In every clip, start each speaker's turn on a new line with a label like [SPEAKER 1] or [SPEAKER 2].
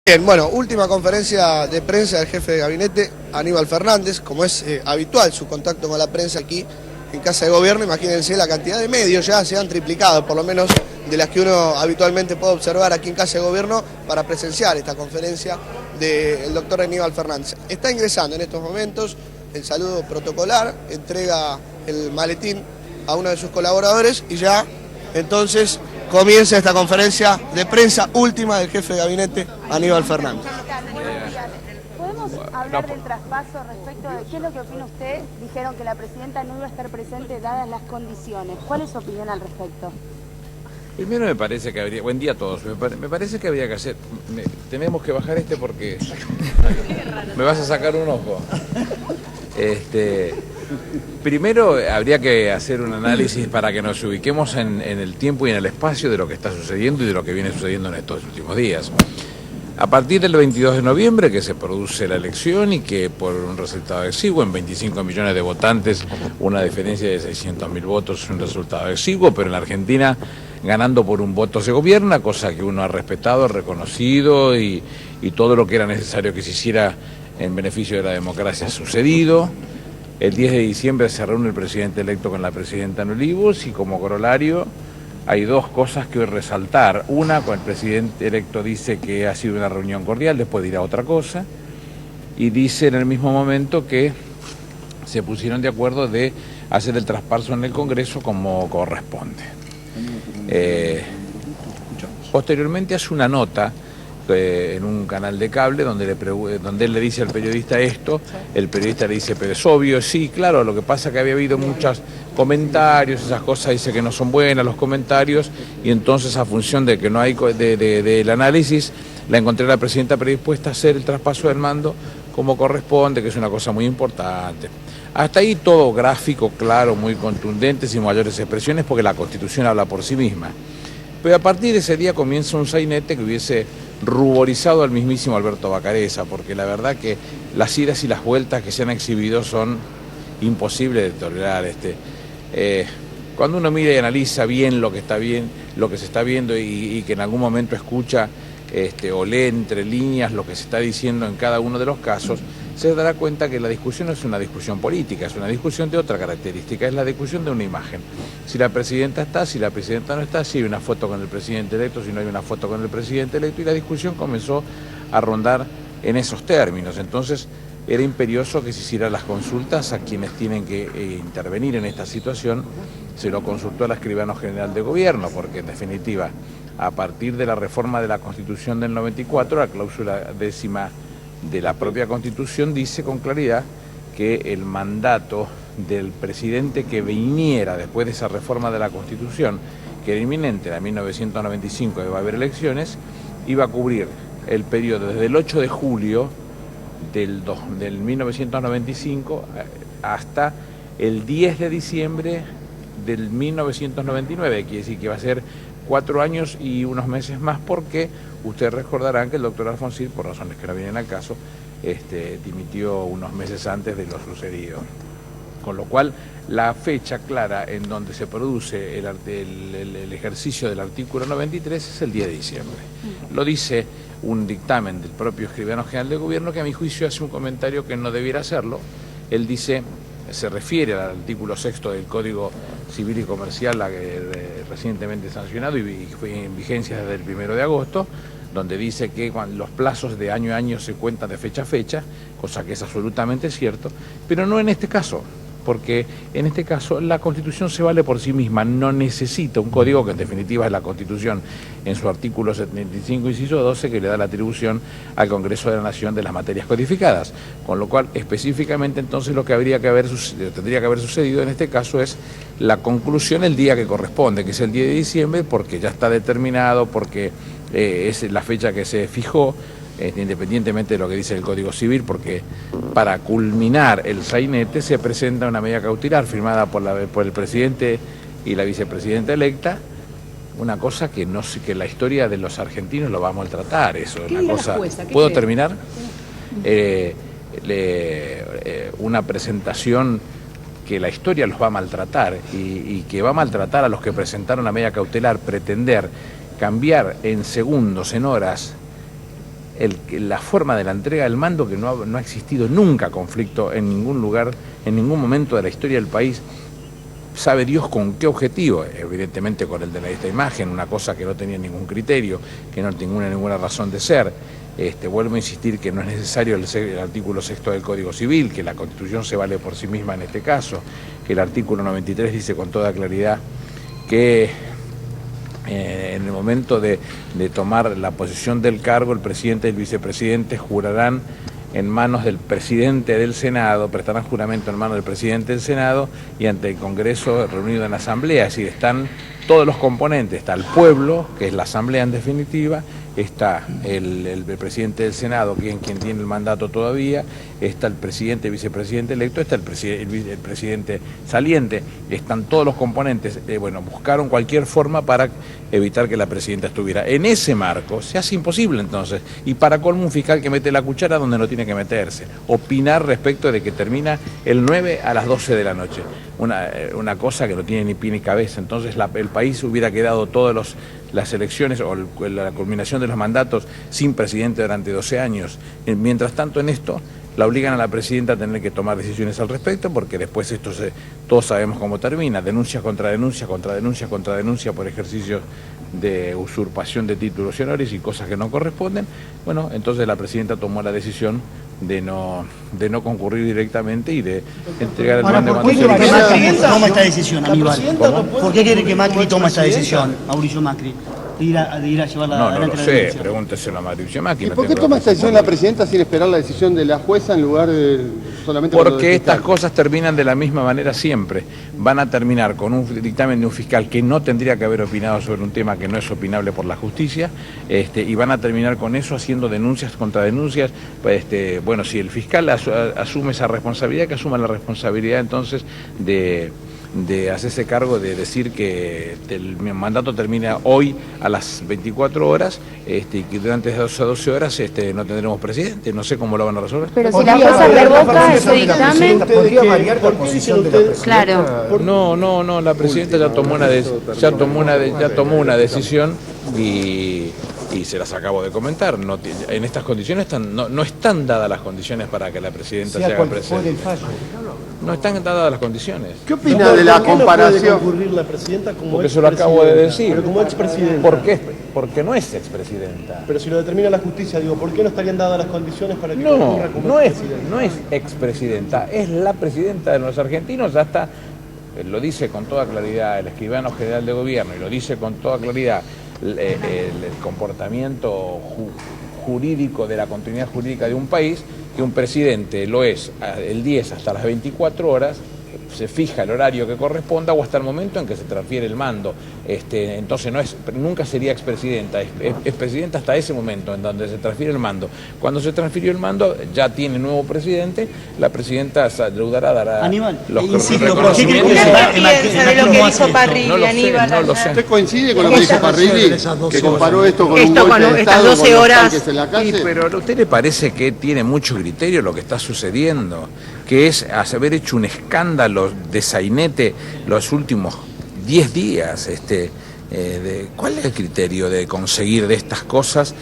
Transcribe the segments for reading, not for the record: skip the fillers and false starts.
[SPEAKER 1] Bien, bueno, última conferencia de prensa del jefe de gabinete, Aníbal Fernández. Como es habitual su contacto con la prensa aquí en Casa de Gobierno, imagínense la cantidad de medios, ya se han triplicado, por lo menos de las que uno habitualmente puede observar aquí en Casa de Gobierno, para presenciar esta conferencia del doctor Aníbal Fernández. Está ingresando en estos momentos, el saludo protocolar, entrega el maletín a uno de sus colaboradores y ya entonces comienza esta conferencia de prensa última del jefe de gabinete, Aníbal Fernández.
[SPEAKER 2] ¿Podemos hablar del traspaso respecto de qué es lo que opina usted? Dijeron que la presidenta no iba a estar presente dadas las condiciones. ¿Cuál es su opinión al respecto?
[SPEAKER 3] Primero me parece que habría, buen día a todos, me parece que habría que hacer, tenemos que bajar porque me vas a sacar un ojo. Primero habría que hacer un análisis para que nos ubiquemos en el tiempo y en el espacio de lo que está sucediendo y de lo que viene sucediendo en estos últimos días. A partir del 22 de noviembre que se produce la elección y que por un resultado exiguo, en 25 millones de votantes, una diferencia de 600.000 votos es un resultado exiguo, pero en la Argentina ganando por un voto se gobierna, cosa que uno ha respetado, reconocido y todo lo que era necesario que se hiciera en beneficio de la democracia ha sucedido. El 10 de diciembre se reúne el presidente electo con la presidenta en Olivos y como corolario hay dos cosas que resaltar. Una, cuando el presidente electo dice que ha sido una reunión cordial, después dirá otra cosa, y dice en el mismo momento que se pusieron de acuerdo de hacer el traspaso en el Congreso como corresponde. Posteriormente hace una nota en un canal de cable donde él le dice al periodista esto, el periodista le dice, pero es obvio, sí, claro, lo que pasa es que había habido muchos comentarios, esas cosas dice que no son buenas los comentarios, y entonces a función de que no hay del análisis, la encontré a la presidenta predispuesta a hacer el traspaso del mando como corresponde, que es una cosa muy importante. Hasta ahí todo gráfico, claro, muy contundente, sin mayores expresiones, porque la Constitución habla por sí misma. Pero a partir de ese día comienza un sainete que hubiese ruborizado al mismísimo Alberto Bacareza, porque la verdad que las idas y las vueltas que se han exhibido son imposibles de tolerar. Cuando uno mira y analiza bien lo que se está viendo y que en algún momento escucha o lee entre líneas lo que se está diciendo en cada uno de los casos, se dará cuenta que la discusión no es una discusión política, es una discusión de otra característica, es la discusión de una imagen. Si la presidenta está, si la presidenta no está, si hay una foto con el presidente electo, si no hay una foto con el presidente electo, y la discusión comenzó a rondar en esos términos. Entonces era imperioso que se hicieran las consultas a quienes tienen que intervenir en esta situación. Se lo consultó al escribano general de gobierno, porque en definitiva, a partir de la reforma de la Constitución del 94, la cláusula 10ª de la propia Constitución dice con claridad que el mandato del presidente que viniera después de esa reforma de la Constitución, que era inminente, la 1995, que va a haber elecciones, iba a cubrir el periodo desde el 8 de julio del 1995 hasta el 10 de diciembre del 1999, quiere decir que va a ser 4 años y unos meses más, porque ustedes recordarán que el doctor Alfonsín, por razones que no vienen al caso, dimitió unos meses antes de lo sucedido. Con lo cual, la fecha clara en donde se produce el ejercicio del artículo 93 es el 10 de diciembre. Lo dice un dictamen del propio escribano general de gobierno, que a mi juicio hace un comentario que no debiera hacerlo. Él dice, se refiere al artículo 6º del Código Civil y Comercial recientemente sancionado y fue en vigencia desde el 1 de agosto, donde dice que los plazos de año a año se cuentan de fecha a fecha, cosa que es absolutamente cierto, pero no en este caso, porque en este caso la Constitución se vale por sí misma, no necesita un código, que en definitiva es la Constitución en su artículo 75, inciso 12, que le da la atribución al Congreso de la Nación de las materias codificadas, con lo cual específicamente entonces lo que tendría que haber sucedido en este caso es la conclusión el día que corresponde, que es el 10 de diciembre, porque ya está determinado, porque es la fecha que se fijó, independientemente de lo que dice el Código Civil, porque para culminar el sainete se presenta una medida cautelar firmada por el presidente y la vicepresidenta electa, una cosa que no sé, que la historia de los argentinos lo va a maltratar, eso es una cosa. ¿Puedo terminar? Una presentación que la historia los va a maltratar y que va a maltratar a los que presentaron la medida cautelar, pretender cambiar en segundos, en horas, la forma de la entrega del mando, que no ha existido nunca conflicto en ningún lugar, en ningún momento de la historia del país. Sabe Dios con qué objetivo, evidentemente con el de esta imagen, una cosa que no tenía ningún criterio, que no tenía ninguna razón de ser. Vuelvo a insistir que no es necesario el artículo 6º del Código Civil, que la Constitución se vale por sí misma en este caso, que el artículo 93 dice con toda claridad que en el momento de tomar la posesión del cargo, el presidente y el vicepresidente jurarán en manos del presidente del Senado, prestarán juramento en manos del presidente del Senado y ante el Congreso reunido en la Asamblea. Es decir, están todos los componentes, está el pueblo, que es la Asamblea en definitiva, está el presidente del Senado, quien tiene el mandato todavía, está el presidente y vicepresidente electo, está el presidente saliente, están todos los componentes. Buscaron cualquier forma para evitar que la presidenta estuviera. En ese marco se hace imposible entonces, y para colmo un fiscal que mete la cuchara donde no tiene que meterse, opinar respecto de que termina el 9 a las 12 de la noche, una cosa que no tiene ni pie ni cabeza. Entonces el país hubiera quedado todas las elecciones o la culminación de los mandatos sin presidente durante 12 años. Mientras tanto, en esto la obligan a la presidenta a tener que tomar decisiones al respecto, porque después todos sabemos cómo termina: denuncia contra denuncia, contra denuncia, contra denuncia por ejercicio de usurpación de títulos y honores y cosas que no corresponden. Entonces la presidenta tomó la decisión de no concurrir directamente y de entregar el mando.
[SPEAKER 4] ¿Por qué quiere que Macri toma esta decisión, Aníbal? ¿Por qué quiere que Macri toma esta decisión, Mauricio Macri? De ir a llevarla
[SPEAKER 3] No lo sé, pregúnteselo a Mauricio Macri.
[SPEAKER 5] ¿Y por qué toma esta decisión la presidenta sin esperar la decisión de la jueza en lugar de solamente...
[SPEAKER 3] Porque estas cosas terminan de la misma manera siempre. Van a terminar con un dictamen de un fiscal que no tendría que haber opinado sobre un tema que no es opinable por la justicia, y van a terminar con eso haciendo denuncias contra denuncias. Si el fiscal asume esa responsabilidad, que asuma la responsabilidad entonces de hacerse cargo de decir que el mandato termina hoy a las 24 horas y que durante esas 12 horas no tendremos presidente. No sé cómo lo van a resolver.
[SPEAKER 2] Pero si la jueza revoca ese dictamen...
[SPEAKER 6] ¿Podría variar la posición de la presidenta?
[SPEAKER 2] Claro.
[SPEAKER 3] No, la presidenta ya tomó una decisión y se las acabo de comentar. En estas condiciones no están dadas las condiciones para que la presidenta se haga presente. No están dadas las condiciones.
[SPEAKER 5] ¿Qué opina de la comparación?
[SPEAKER 6] ¿No puede concurrir la presidenta como
[SPEAKER 3] Porque se lo acabo de decir.
[SPEAKER 6] Pero como expresidenta.
[SPEAKER 3] ¿Por qué? Porque no es expresidenta.
[SPEAKER 6] Pero si lo determina la justicia, ¿por qué no estarían dadas las condiciones para que concurra como expresidenta?
[SPEAKER 3] No es expresidenta, es la presidenta de los argentinos. Hasta lo dice con toda claridad el escribano general de gobierno y lo dice con toda claridad el comportamiento jurídico de la continuidad jurídica de un país, que un presidente lo es el 10 hasta las 24 horas, se fija el horario que corresponda o hasta el momento en que se transfiere el mando. Entonces nunca sería expresidenta, es presidenta hasta ese momento en donde se transfiere el mando. Cuando se transfirió el mando, ya tiene nuevo presidente, la presidenta dará
[SPEAKER 4] Aníbal,
[SPEAKER 3] los
[SPEAKER 4] reconocimientos.
[SPEAKER 7] ¿Qué piensa de lo que dijo Parrilli, Aníbal?
[SPEAKER 3] No lo sé.
[SPEAKER 5] ¿Usted coincide con lo que dijo Parrilli, que comparó esto con un
[SPEAKER 7] Esto
[SPEAKER 5] golpe
[SPEAKER 7] con
[SPEAKER 5] de
[SPEAKER 7] estas
[SPEAKER 5] Estado,
[SPEAKER 7] 12
[SPEAKER 5] con los
[SPEAKER 7] horas?
[SPEAKER 5] tanques en la calle?
[SPEAKER 3] Pero ¿a usted le parece que tiene mucho criterio lo que está sucediendo? Que es haber hecho un escándalo de sainete los últimos 10 días. ¿Cuál es el criterio de conseguir de estas cosas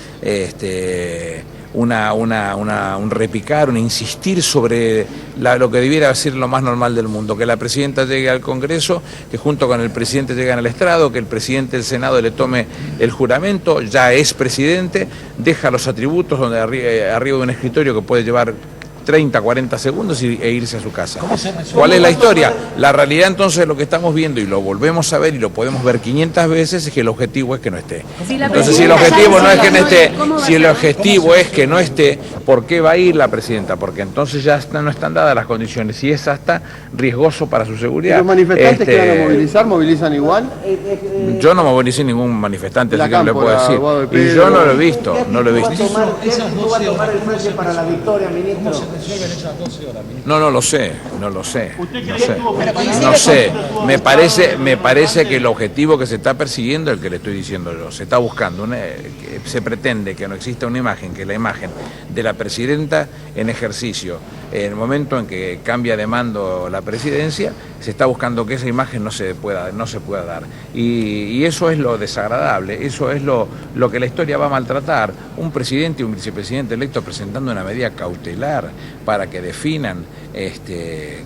[SPEAKER 3] un repicar, un insistir sobre lo que debiera ser lo más normal del mundo? Que la presidenta llegue al Congreso, que junto con el presidente lleguen al estrado, que el presidente del Senado le tome el juramento, ya es presidente, deja los atributos arriba de un escritorio que puede llevar 30, 40 segundos e irse a su casa. ¿Cuál es la historia? La realidad entonces lo que estamos viendo y lo volvemos a ver y lo podemos ver 500 veces es que el objetivo es que no esté. Entonces si el objetivo no es que no esté, si el objetivo es que no esté, ¿por qué va a ir la presidenta? Porque entonces ya no están dadas las condiciones y es hasta riesgoso para su seguridad.
[SPEAKER 5] ¿Los manifestantes que van a movilizar, movilizan igual?
[SPEAKER 3] Yo no movilicé ningún manifestante, así que no le puedo decir. Y yo no lo he visto, no lo he visto.
[SPEAKER 6] ¿Cómo va a tomar el frente para la victoria, ministro?
[SPEAKER 3] No lo sé. Me parece que el objetivo que se está persiguiendo es el que le estoy diciendo yo. Se está buscando, se pretende que no exista una imagen, que la imagen de la presidenta en ejercicio en el momento en que cambia de mando la presidencia, se está buscando que esa imagen no se pueda dar. Y eso es lo desagradable, eso es lo que la historia va a maltratar. Un presidente y un vicepresidente electo presentando una medida cautelar para que definan que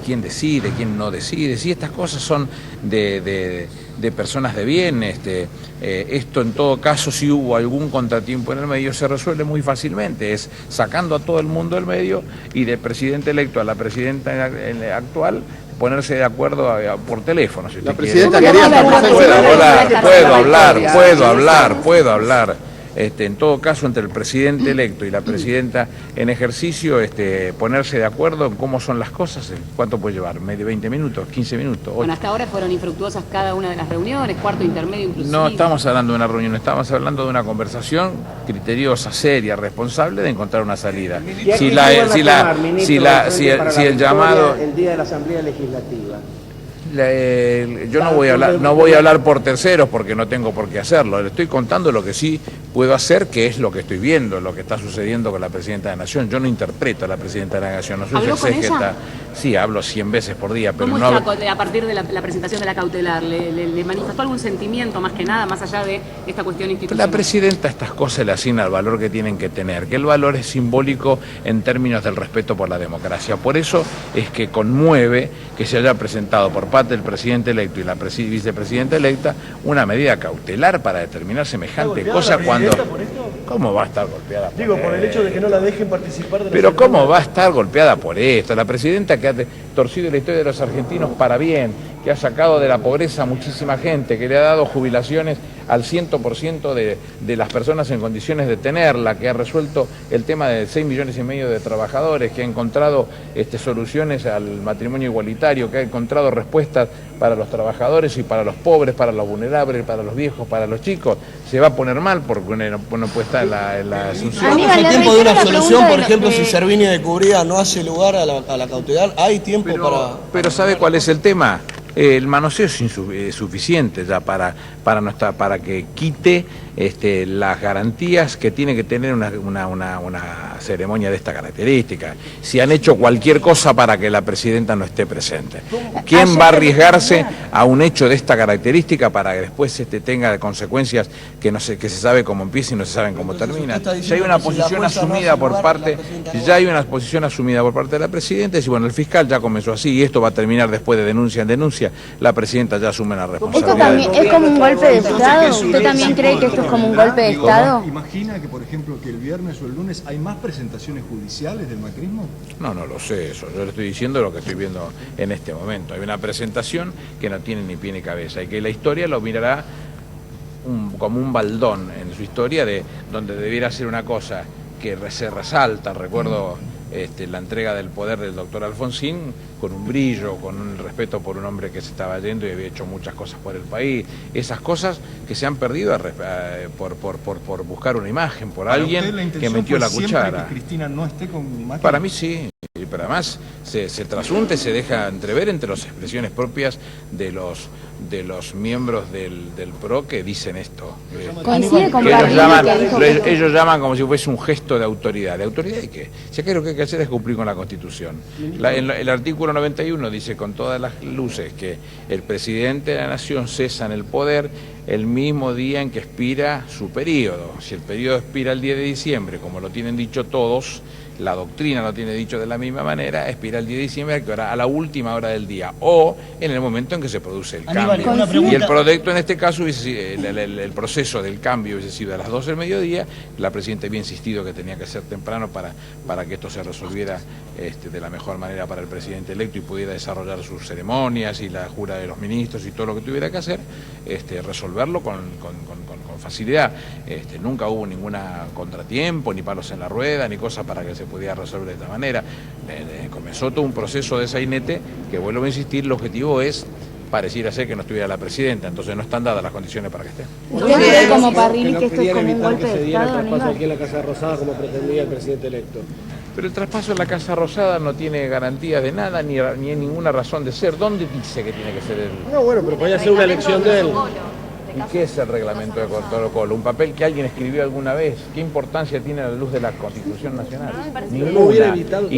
[SPEAKER 3] quién decide, quién no decide. Si estas cosas son de personas de bien, esto en todo caso, si hubo algún contratiempo en el medio, se resuelve muy fácilmente, es sacando a todo el mundo del medio y del presidente electo a la presidenta actual, ponerse de acuerdo por teléfono. Si
[SPEAKER 5] la presidenta quería
[SPEAKER 3] puedo hablar. En todo caso, entre el presidente electo y la presidenta en ejercicio, ponerse de acuerdo en cómo son las cosas. ¿Cuánto puede llevar? ¿Medio 20 minutos? ¿15 minutos? 8.
[SPEAKER 8] Bueno, hasta ahora fueron infructuosas cada una de las reuniones, cuarto intermedio inclusive.
[SPEAKER 3] No estamos hablando de una reunión, estamos hablando de una conversación criteriosa, seria, responsable de encontrar una salida. Si el llamado...
[SPEAKER 6] El día de la Asamblea Legislativa.
[SPEAKER 3] Yo no voy a hablar por terceros porque no tengo por qué hacerlo. Le estoy contando lo que sí puedo hacer, que es lo que estoy viendo, lo que está sucediendo con la Presidenta de la Nación. Yo no interpreto a la Presidenta de la Nación. No soy
[SPEAKER 8] ¿Habló con ella?
[SPEAKER 3] Sí, hablo 100 veces por día, pero
[SPEAKER 8] ¿Cómo
[SPEAKER 3] no
[SPEAKER 8] está a partir de la presentación de la cautelar? ¿Le manifestó algún sentimiento más que nada, más allá de esta cuestión institucional?
[SPEAKER 3] La Presidenta a estas cosas le asigna el valor que tienen que tener, que el valor es simbólico en términos del respeto por la democracia. Por eso es que conmueve que se haya presentado por parte del presidente electo y la vicepresidenta electa una medida cautelar para determinar semejante cosa cuando...
[SPEAKER 6] ¿Por esto?
[SPEAKER 3] ¿Cómo va a estar golpeada por
[SPEAKER 6] Digo, por el hecho de que no la dejen participar de la
[SPEAKER 3] Pero
[SPEAKER 6] ceremonia.
[SPEAKER 3] ¿cómo va a estar golpeada por esto? La presidenta que ha torcido la historia de los argentinos para bien, que ha sacado de la pobreza a muchísima gente, que le ha dado jubilaciones al 100% de las personas en condiciones de tenerla, que ha resuelto el tema de 6,5 millones de trabajadores, que ha encontrado soluciones al matrimonio igualitario, que ha encontrado respuestas para los trabajadores y para los pobres, para los vulnerables, para los viejos, para los chicos. Se va a poner mal porque no puede estar en la asunción.
[SPEAKER 1] ¿Hay tiempo de una absolución, por ejemplo, si Servini de Cubría no hace lugar a la cautelar? ¿Hay tiempo
[SPEAKER 3] Pero ¿sabe cuál es el tema? El manoseo es suficiente ya para que quite las garantías que tiene que tener una ceremonia de esta característica. Si han hecho cualquier cosa para que la presidenta no esté presente. ¿Quién va a arriesgarse a un hecho de esta característica para que después tenga consecuencias que se sabe cómo empieza y no se sabe cómo termina? Ya hay una posición asumida por parte de la presidenta y dice, bueno, el fiscal ya comenzó así y esto va a terminar después de denuncia en denuncia. La presidenta ya asume la responsabilidad.
[SPEAKER 2] ¿Esto también es como un golpe de Estado? ¿Usted también cree que esto es como un golpe de Estado?
[SPEAKER 9] ¿Imagina que, por ejemplo, que el viernes o el lunes hay más presentaciones judiciales del macrismo?
[SPEAKER 3] No lo sé eso. Yo le estoy diciendo lo que estoy viendo en este momento. Hay una presentación que no tiene ni pie ni cabeza y que la historia lo mirará como un baldón en su historia de donde debiera ser una cosa que se resalta. Recuerdo la entrega del poder del doctor Alfonsín con un brillo, con un respeto por un hombre que se estaba yendo y había hecho muchas cosas por el país. Esas cosas que se han perdido por buscar una imagen, por alguien que metió la cuchara.
[SPEAKER 9] ¿Que Cristina no esté con Macri?
[SPEAKER 3] Para mí sí, pero además se trasunte, se deja entrever entre las expresiones propias de los miembros del PRO que dicen esto.
[SPEAKER 2] Coincide con
[SPEAKER 3] Ellos llaman como si fuese un gesto de autoridad. ¿De autoridad de qué? Si acá lo que hay que hacer es cumplir con la Constitución. El artículo 91 dice con todas las luces que el presidente de la Nación cesa en el poder el mismo día en que expira su periodo. Si el periodo expira el 10 de diciembre, como lo tienen dicho todos, la doctrina lo tiene dicho de la misma manera, expira el 10 de diciembre a la última hora del día o en el momento en que se produce el cambio. Y el proyecto en este caso, el proceso del cambio hubiese sido a las 12 del mediodía. La presidenta había insistido que tenía que ser temprano para que esto se resolviera de la mejor manera para el presidente electo y pudiera desarrollar sus ceremonias y la jura de los ministros y todo lo que tuviera que hacer, resolverlo con facilidad. Nunca hubo ningún contratiempo, ni palos en la rueda, ni cosa para que se pudiera resolver de esta manera. Comenzó todo un proceso de sainete que, vuelvo a insistir, el objetivo es pareciera ser que no estuviera la presidenta, entonces no están dadas las condiciones para que esté.
[SPEAKER 2] ¿Usted cree como Parrilli que esto es como un golpe de Estado?
[SPEAKER 6] Aquí en la Casa Rosada como pretendía el presidente electo.
[SPEAKER 3] Pero el traspaso en la Casa Rosada no tiene garantía de nada, ni hay ninguna razón de ser. ¿Dónde dice que tiene que ser él?
[SPEAKER 6] No, bueno, pero podría ser una elección de él.
[SPEAKER 3] ¿Y qué es el reglamento de protocolo? ¿Un papel que alguien escribió alguna vez? ¿Qué importancia tiene a la luz de la Constitución Nacional?
[SPEAKER 6] Ninguna.